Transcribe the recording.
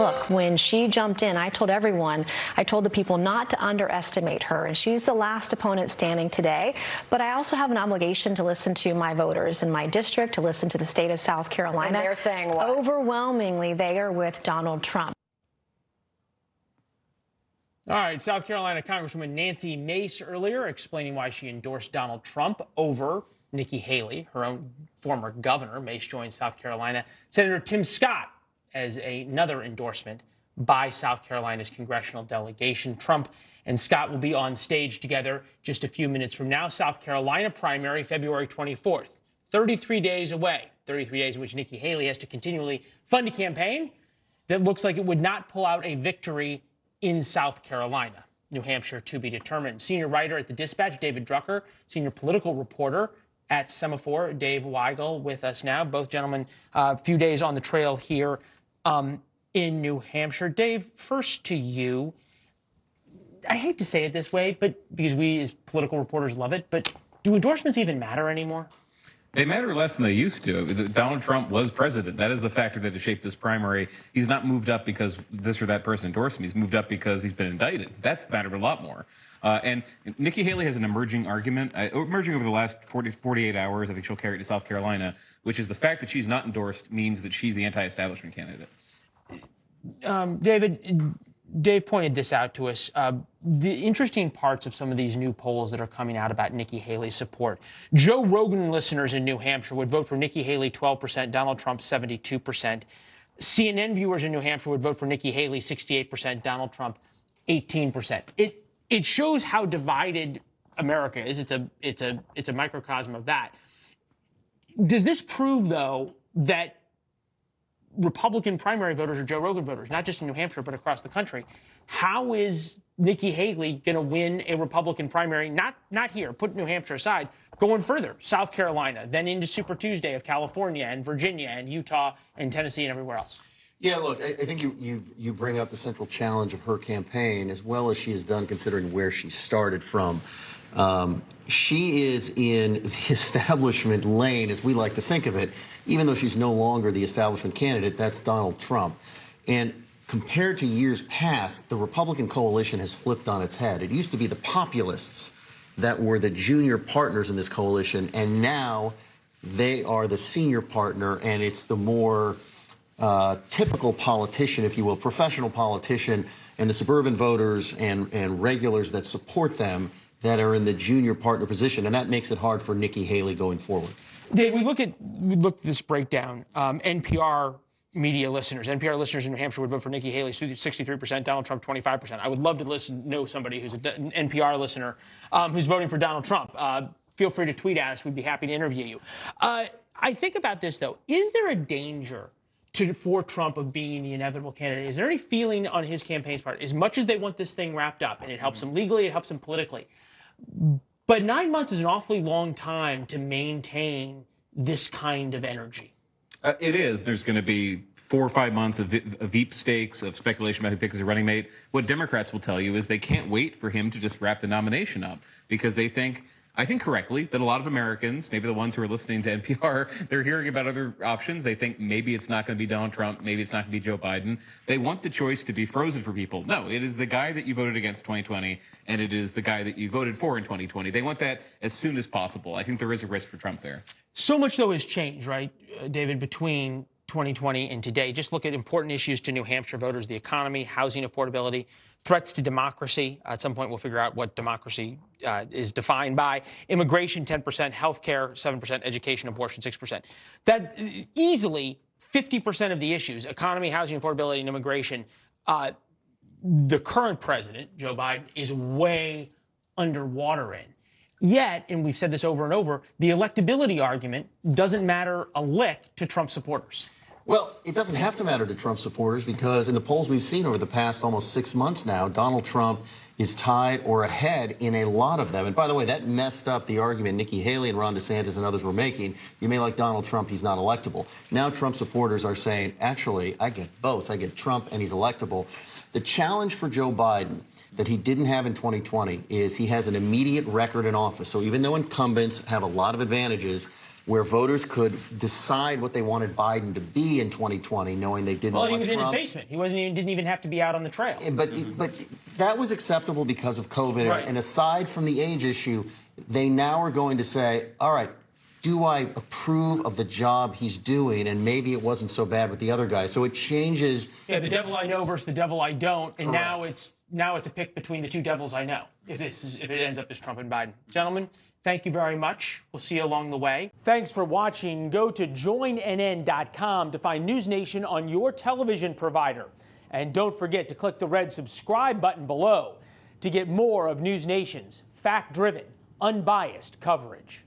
Look, when she jumped in, I told everyone, I told the people not to underestimate her, and she's the last opponent standing today. But I also have an obligation to listen to my voters in my district, to listen to the state of South Carolina. And they're saying what? Overwhelmingly, they are with Donald Trump. All right, South Carolina Congresswoman Nancy Mace earlier explaining why she endorsed Donald Trump over Nikki Haley, her own former governor. Mace joined South Carolina Senator Tim Scott as another endorsement by South Carolina's congressional delegation. Trump and Scott will be on stage together just a few minutes from now. South Carolina primary, February 24th, 33 days away, 33 days in which Nikki Haley has to continually fund a campaign that looks like it would not pull out a victory in South Carolina. New Hampshire to be determined. Senior writer at the Dispatch, David Drucker, senior political reporter at Semafor, Dave Weigel, with us now. Both gentlemen, a few days on the trail here in New Hampshire. Dave, first to you. I hate to say it this way, but because we as political reporters love it, but do endorsements even matter anymore? They matter less than they used to. Donald Trump was president. That is the factor that has shaped this primary. He's not moved up because this or that person endorsed him. He's moved up because he's been indicted. That's mattered a lot more. And Nikki Haley has an emerging argument, emerging over the last 48 hours. I think she'll carry it to South Carolina, which is the fact that she's not endorsed means that she's the anti-establishment candidate. Dave pointed this out to us. The interesting parts of some of these new polls that are coming out about Nikki Haley's support. Joe Rogan listeners in New Hampshire would vote for Nikki Haley 12%, Donald Trump 72%. CNN viewers in New Hampshire would vote for Nikki Haley 68%, Donald Trump 18%. It shows how divided America is. It's a microcosm of that. Does this prove, though, that Republican primary voters are Joe Rogan voters, not just in New Hampshire, but across the country? How is Nikki Haley going to win a Republican primary? Not here, put New Hampshire aside, going further, South Carolina, then into Super Tuesday of California and Virginia and Utah and Tennessee and everywhere else? Yeah, look, I think you bring out the central challenge of her campaign, as well as she has done considering where she started from. She is in the establishment lane, as we like to think of it, even though she's no longer the establishment candidate. That's Donald Trump. And compared to years past, the Republican coalition has flipped on its head. It used to be the populists that were the junior partners in this coalition, and now they are the senior partner, and it's the more typical politician, if you will, professional politician, and the suburban voters and regulars that support them that are in the junior partner position, and that makes it hard for Nikki Haley going forward. Dave, we looked at this breakdown. NPR media listeners, NPR listeners in New Hampshire would vote for Nikki Haley 63%, Donald Trump 25%. I would love to know somebody who's an NPR listener who's voting for Donald Trump. Feel free to tweet at us. We'd be happy to interview you. I think about this, though. Is there a danger for Trump of being the inevitable candidate? Is there any feeling on his campaign's part, as much as they want this thing wrapped up, and it helps them legally, it helps them politically, but 9 months is an awfully long time to maintain this kind of energy? It is. There's going to be 4 or 5 months of Veep stakes, of speculation about who picks as a running mate. What Democrats will tell you is they can't wait for him to just wrap the nomination up, because they think, I think correctly, that a lot of Americans, maybe the ones who are listening to NPR, they're hearing about other options. They think maybe it's not going to be Donald Trump, maybe it's not going to be Joe Biden. They want the choice to be frozen for people. No, it is the guy that you voted against 2020, and it is the guy that you voted for in 2020. They want that as soon as possible. I think there is a risk for Trump there. So much, though, has changed, right, David, between 2020 and today. Just look at important issues to New Hampshire voters: the economy, housing affordability, threats to democracy. At some point, we'll figure out what democracy is defined by. Immigration, 10%, healthcare, 7%, education, abortion, 6%. That easily 50% of the issues: economy, housing affordability, and immigration. The current president, Joe Biden, is way underwater in. Yet, and we've said this over and over, the electability argument doesn't matter a lick to Trump supporters. Well, it doesn't have to matter to Trump supporters, because in the polls we've seen over the past almost 6 months now, Donald Trump is tied or ahead in a lot of them. And by the way, that messed up the argument Nikki Haley and Ron DeSantis and others were making. You may like Donald Trump, he's not electable. Now Trump supporters are saying, actually, I get both. I get Trump and he's electable. The challenge for Joe Biden that he didn't have in 2020 is he has an immediate record in office. So even though incumbents have a lot of advantages, where voters could decide what they wanted Biden to be in 2020, knowing they didn't want Well, he was Trump. in his basement. He didn't even have to be out on the trail. But that was acceptable because of COVID. Right. And aside from the age issue, they now are going to say, all right, do I approve of the job he's doing? And maybe it wasn't so bad with the other guy. So it changes. Yeah, the devil I know versus the devil I don't. And Correct. now it's a pick between the two devils I know. If it ends up as Trump and Biden. Gentlemen, thank you very much. We'll see you along the way. Thanks for watching. Go to joinnn.com to find NewsNation on your television provider. And don't forget to click the red subscribe button below to get more of NewsNation's fact-driven, unbiased coverage.